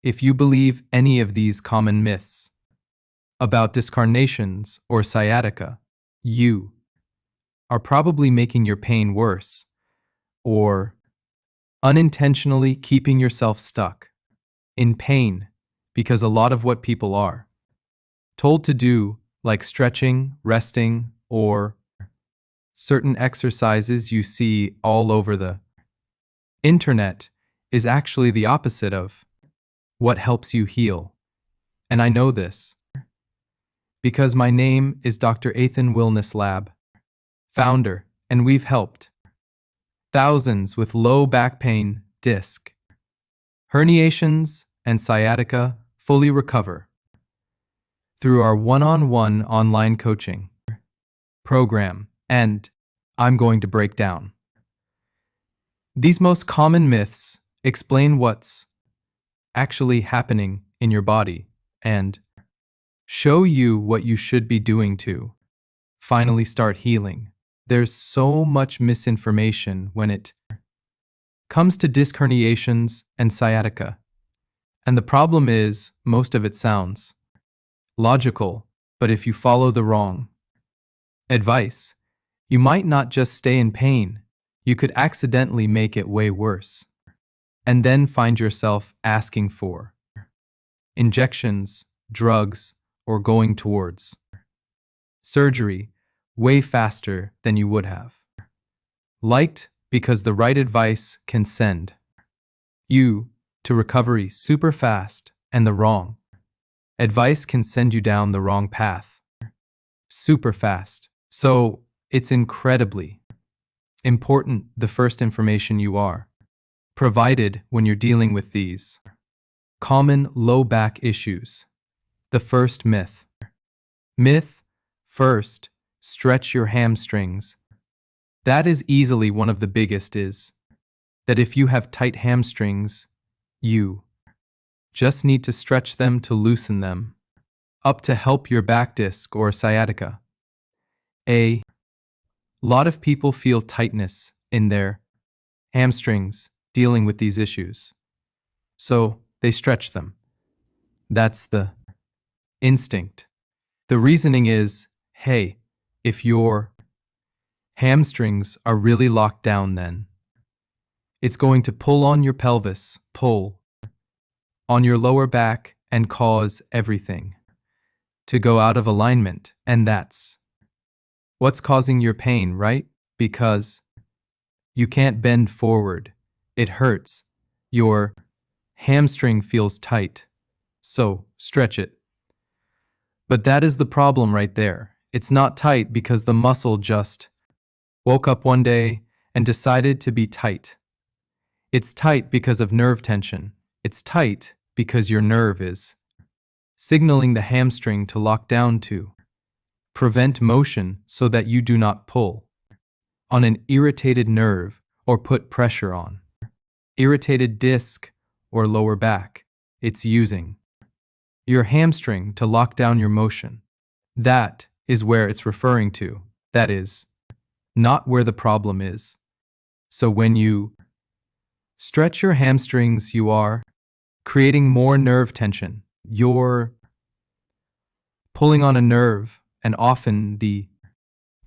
If you believe any of these common myths about discarnations or sciatica, you are probably making your pain worse or unintentionally keeping yourself stuck in pain because a lot of what people are told to do, like stretching, resting, or certain exercises you see all over the internet, is actually the opposite of what helps you heal. And I know this because my name is Dr. Eithan Wellness Lab, founder, and we've helped thousands with low back pain, disc, herniations, and sciatica fully recover through our one-on-one online coaching program, and I'm going to break down these most common myths, explain what's actually happening in your body, and show you what you should be doing to finally start healing. There's so much misinformation when it comes to disc herniations and sciatica. And the problem is, most of it sounds logical, but if you follow the wrong advice, you might not just stay in pain, you could accidentally make it way worse. And then find yourself asking for injections, drugs, or going towards surgery way faster than you would have liked, because the right advice can send you to recovery super fast, and the wrong advice can send you down the wrong path super fast. So it's incredibly important the first information you are provided when you're dealing with these common low back issues. The first myth. Myth first, stretch your hamstrings. That is easily one of the biggest, is that if you have tight hamstrings, you just need to stretch them to loosen them up to help your back disc or sciatica. A lot of people feel tightness in their hamstrings dealing with these issues, so they stretch them. That's the instinct. The reasoning is, hey, if your hamstrings are really locked down, then it's going to pull on your pelvis, pull on your lower back, and cause everything to go out of alignment. And that's what's causing your pain, right? Because you can't bend forward. It hurts. Your hamstring feels tight. So stretch it. But that is the problem right there. It's not tight because the muscle just woke up one day and decided to be tight. It's tight because of nerve tension. It's tight because your nerve is signaling the hamstring to lock down to prevent motion so that you do not pull on an irritated nerve or put pressure on irritated disc or lower back. It's using your hamstring to lock down your motion. That is where it's referring to. That is not where the problem is. So when you stretch your hamstrings, you are creating more nerve tension. You're pulling on a nerve, and often the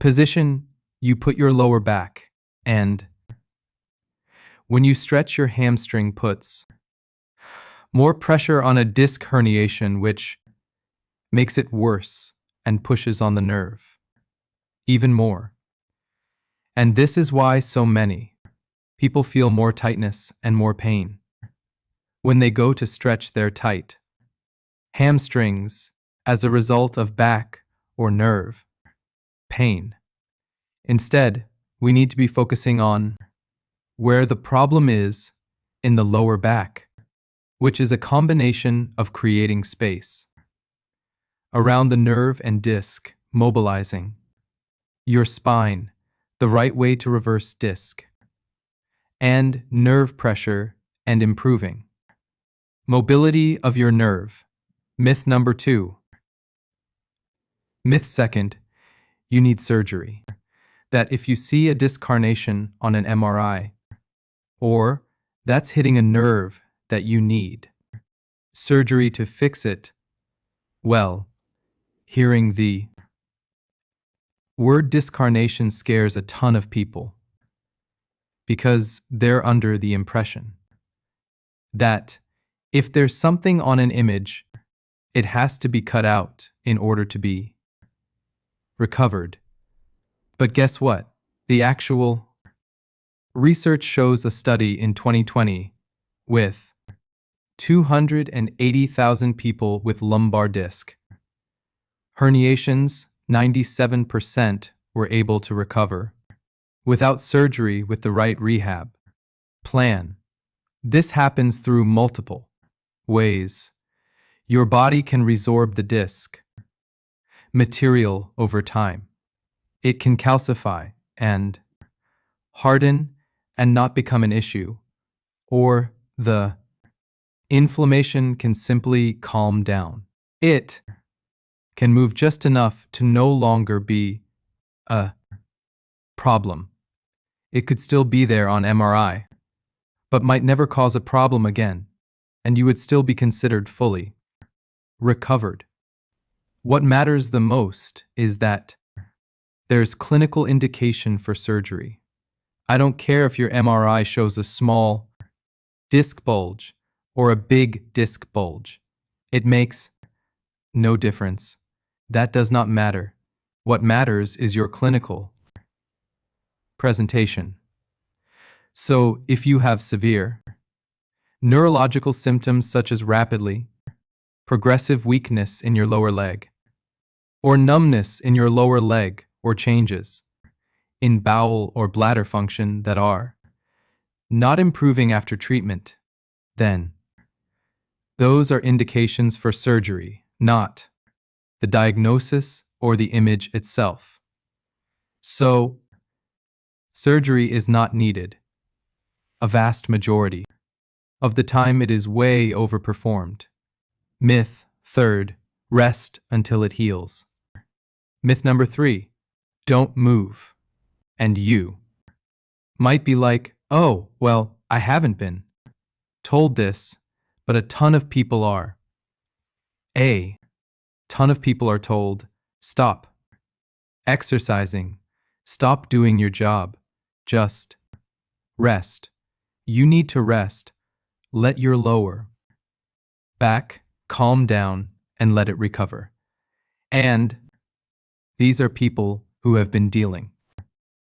position you put your lower back, and when you stretch your hamstring puts more pressure on a disc herniation, which makes it worse and pushes on the nerve even more. And this is why so many people feel more tightness and more pain when they go to stretch their tight hamstrings as a result of back or nerve pain. Instead, we need to be focusing on where the problem is in the lower back, which is a combination of creating space around the nerve and disc, mobilizing your spine the right way to reverse disc, and nerve pressure and improving mobility of your nerve. Myth number 2. Myth second, you need surgery. That if you see a disc herniation on an MRI, or that's hitting a nerve that you need surgery to fix it. Well, hearing the word discarnation scares a ton of people because they're under the impression that if there's something on an image, it has to be cut out in order to be recovered. But guess what? The actual research shows a study in 2020 with 280,000 people with lumbar disc herniations, 97% were able to recover without surgery with the right rehab plan. This happens through multiple ways. Your body can resorb the disc material over time. It can calcify and harden and not become an issue, or the inflammation can simply calm down. It can move just enough to no longer be a problem. It could still be there on MRI, but might never cause a problem again, and you would still be considered fully recovered. What matters the most is that there's clinical indication for surgery. I don't care if your MRI shows a small disc bulge or a big disc bulge. It makes no difference. That does not matter. What matters is your clinical presentation. So, if you have severe neurological symptoms such as rapidly progressive weakness in your lower leg, or numbness in your lower leg, or changes in bowel or bladder function that are not improving after treatment, then those are indications for surgery, not the diagnosis or the image itself. So, surgery is not needed. A vast majority of the time it is way overperformed. Myth, third, rest until it heals. Myth number 3, don't move. And you might be like, oh, well, I haven't been told this, but a ton of people are. A ton of people are told, stop exercising, stop doing your job, just rest. You need to rest. Let your lower back calm down and let it recover. And these are people who have been dealing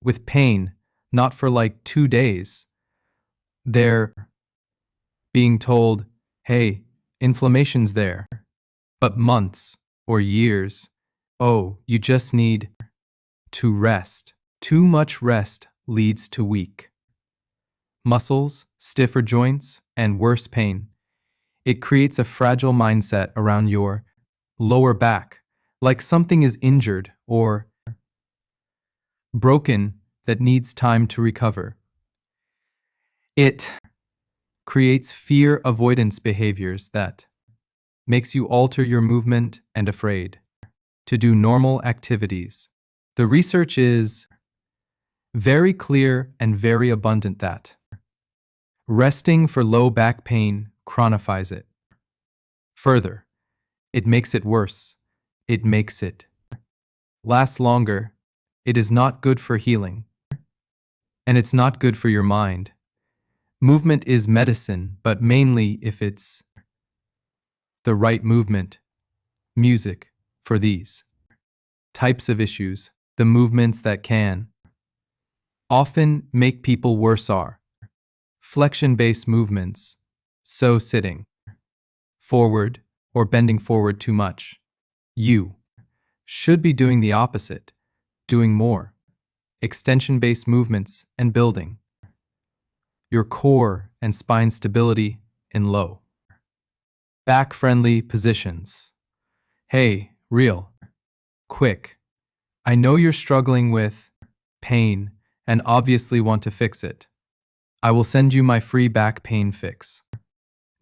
with pain, not for like 2 days. They're being told, hey, inflammation's there, but months or years. Oh, you just need to rest. Too much rest leads to weak muscles, stiffer joints, and worse pain. It creates a fragile mindset around your lower back, like something is injured or broken that needs time to recover. It creates fear avoidance behaviors that makes you alter your movement and afraid to do normal activities. The research is very clear and very abundant that resting for low back pain chronifies it. Further, it makes it worse. It makes it last longer. It is not good for healing. And it's not good for your mind. Movement is medicine, but mainly if it's the right movement. Music for these types of issues, the movements that can often make people worse are flexion-based movements, so sitting forward or bending forward too much. You should be doing the opposite, doing more extension-based movements and building your core and spine stability in low back-friendly positions. Hey, real quick. I know you're struggling with pain and obviously want to fix it. I will send you my free back pain fix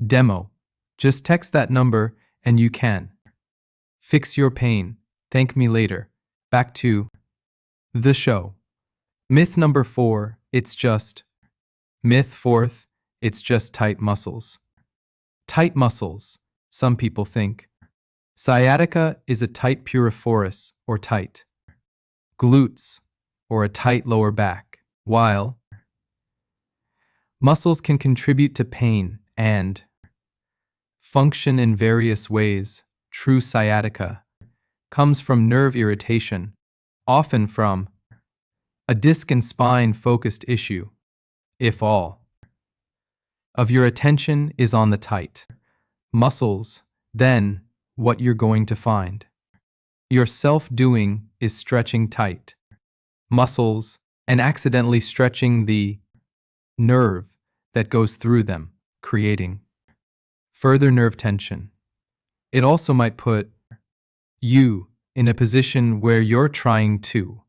demo. Just text that number and you can fix your pain. Thank me later. Back to the show. Myth number 4, it's just. Myth fourth, it's just tight muscles. Tight muscles. Some people think sciatica is a tight piriformis or tight glutes or a tight lower back, while muscles can contribute to pain and function in various ways. True sciatica comes from nerve irritation, often from a disc and spine focused issue. If all of your attention is on the tight muscles, then what you're going to find yourself doing is stretching tight muscles and accidentally stretching the nerve that goes through them, creating further nerve tension. It also might put you in a position where you're trying to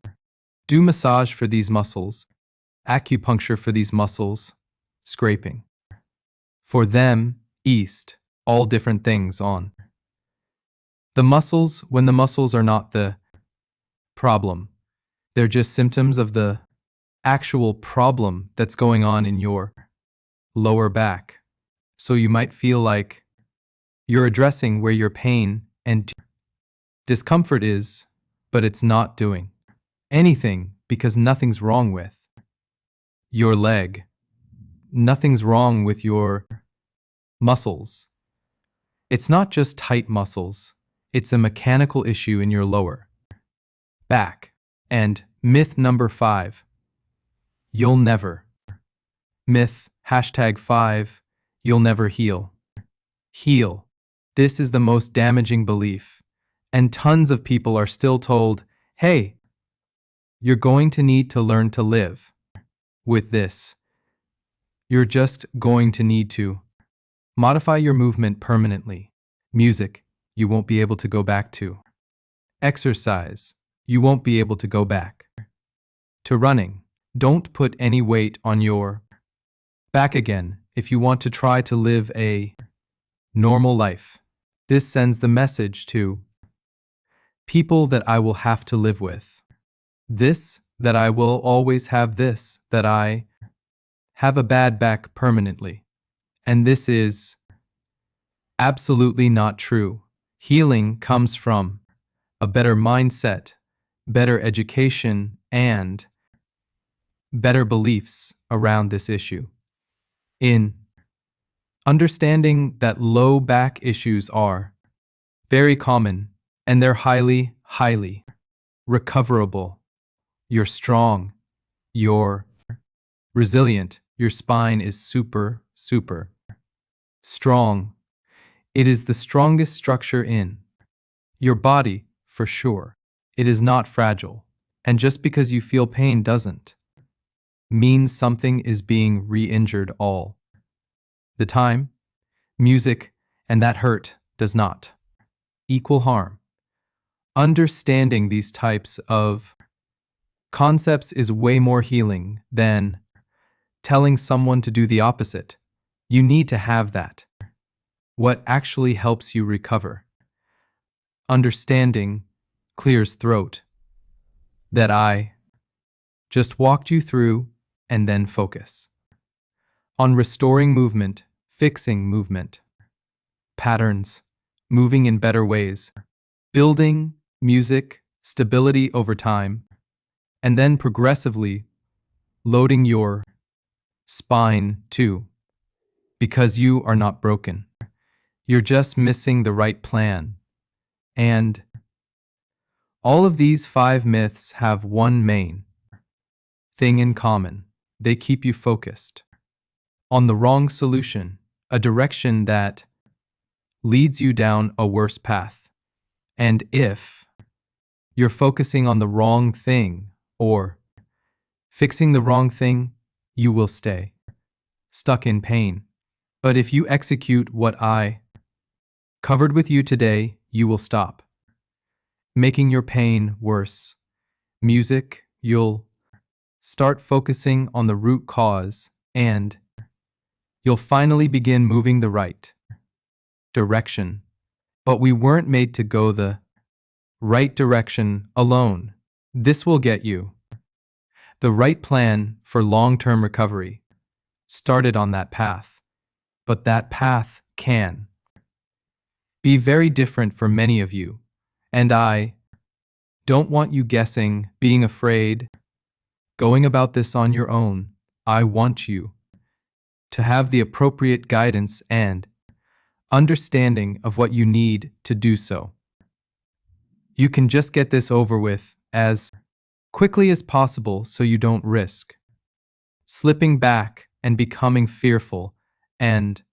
do massage for these muscles, acupuncture for these muscles, scraping for them, east, all different things on the muscles when the muscles are not the problem. They're just symptoms of the actual problem that's going on in your lower back. So you might feel like you're addressing where your pain and discomfort is, but it's not doing anything because nothing's wrong with your leg. Nothing's wrong with your muscles. It's not just tight muscles, it's a mechanical issue in your lower back. And myth number 5, you'll never. Myth #5, you'll never heal. Heal. This is the most damaging belief. And tons of people are still told, hey, you're going to need to learn to live with this. You're just going to need to modify your movement permanently. Music, you won't be able to go back to. Exercise, you won't be able to go back to running. Don't put any weight on your back again if you want to try to live a normal life. This sends the message to people that I will have to live with this, that I will always have this, that I have a bad back permanently. And this is absolutely not true. Healing comes from a better mindset, better education, and better beliefs around this issue. In understanding that low back issues are very common and they're highly, highly recoverable. You're strong. You're resilient. Your spine is super, super strong. It is the strongest structure in your body, for sure. It is not fragile. And just because you feel pain doesn't mean something is being re-injured all the time. Music and that hurt does not equal harm. Understanding these types of concepts is way more healing than telling someone to do the opposite. You need to have that. What actually helps you recover? Understanding clears throat. That I just walked you through, and then focus on restoring movement, fixing movement, patterns, moving in better ways, building music, stability over time, and then progressively loading your spine too. Because you are not broken. You're just missing the right plan. And all of these 5 myths have one main thing in common. They keep you focused on the wrong solution, a direction that leads you down a worse path. And if you're focusing on the wrong thing or fixing the wrong thing, you will stay stuck in pain. But if you execute what I covered with you today, you will stop making your pain worse. Music, you'll start focusing on the root cause, and you'll finally begin moving the right direction. But we weren't made to go the right direction alone. This will get you the right plan for long-term recovery. Started on that path. But that path can be very different for many of you, and I don't want you guessing, being afraid, going about this on your own. I want you to have the appropriate guidance and understanding of what you need to do so. You can just get this over with as quickly as possible so you don't risk slipping back and becoming fearful and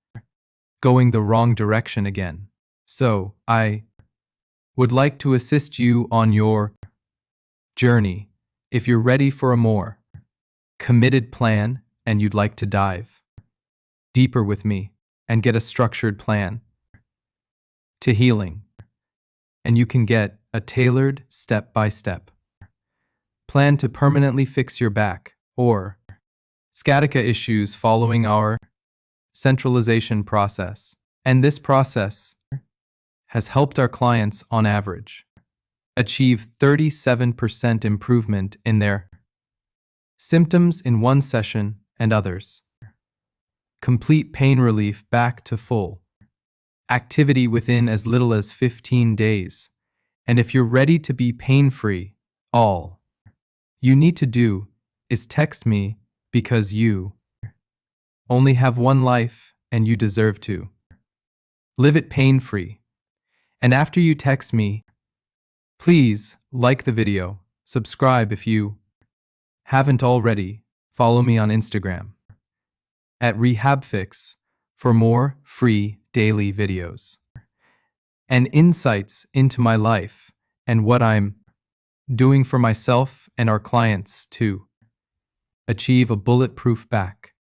going the wrong direction again. So, I would like to assist you on your journey if you're ready for a more committed plan and you'd like to dive deeper with me and get a structured plan to healing. And you can get a tailored step-by-step plan to permanently fix your back or sciatica issues following our centralization process. And this process has helped our clients on average achieve 37% improvement in their symptoms in one session and others. Complete pain relief back to full activity within as little as 15 days. And if you're ready to be pain-free, all you need to do is text me because you only have one life and you deserve to live it pain-free. And after you text me, please like the video, subscribe if you haven't already, follow me on Instagram at RehabFix for more free daily videos and insights into my life and what I'm doing for myself and our clients to achieve a bulletproof back.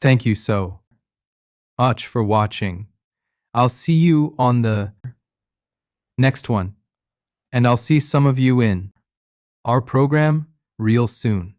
Thank you so much for watching. I'll see you on the next one, and I'll see some of you in our program real soon.